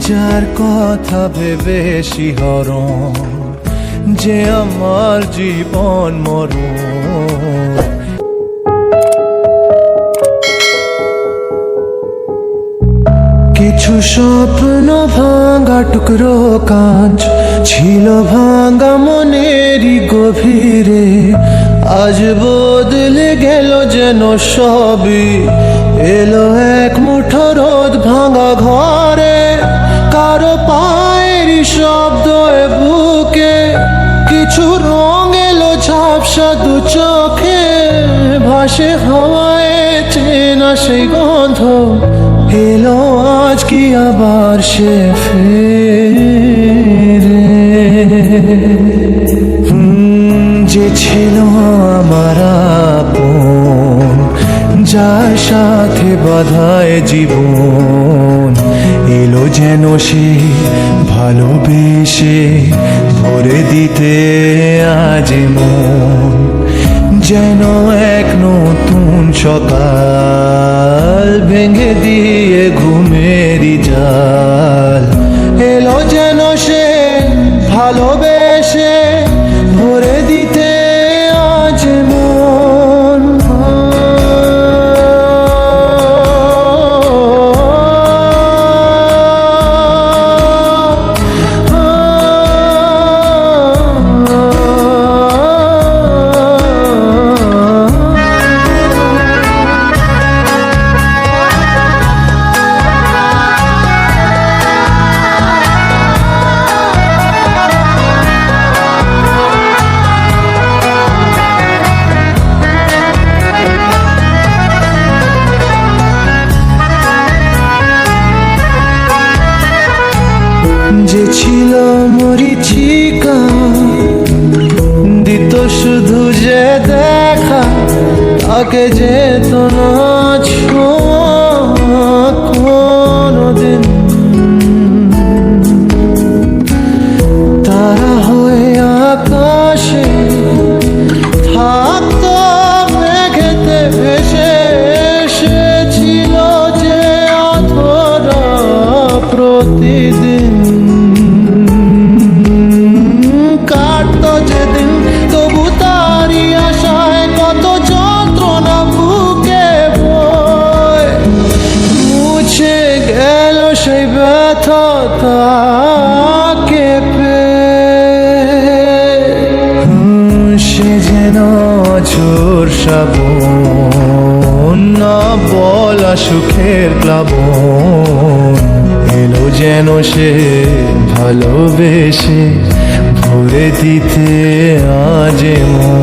যার কথা ভেবে শিহরণ যে আমার জীবন মরণ। কিছু স্বপ্ন ভাঙা টুকরো কাঁচ ছিল ভাঙা মনেরই গভীরে, আজ বদলে গেল যেন সবই। এলো এক মুঠো রোদ ভাঙা ঘরে, কারো পায়েরই শব্দ বুকে, কিছু রং এলো ঝাপসা দু চোখে, ভাসে হাওয়ায় চেনা সেই গন্ধ। এলো আজ কি আবার সে ফেরে? যে ছিল আমার আপন, যার সাথে বাঁধায় জীবন, এলো যেন সে ভালোবেসে ভরে দিতে আজ মন। যেন এক নতুন সকাল ভেঙে দিয়ে ঘুমেরই জাল, এলো যেন সে ভালোবেসে ভরে দিতে আজ মন। যে ছিল মরিচিকা, দিত শুধু যে দেখা, তাকে যেত না ছোঁয়া কোনোদিন। তারা হয়ে আকাশে থাকতো মেঘেতে ভেসে, এসেছিল যে অধরা প্রতিদিন। কাটতো যেদিন তবু তারই আশায় কত যন্ত্রণা বুকে বয়, মুছে গেল সেই ব্যথা তাকে পেয়ে। সে যেন ঝোর শ্রাবণ, না বলা সুখের প্লাবন, এলো যেন সে ভালোবেসে ভরে দিতে আজ মন।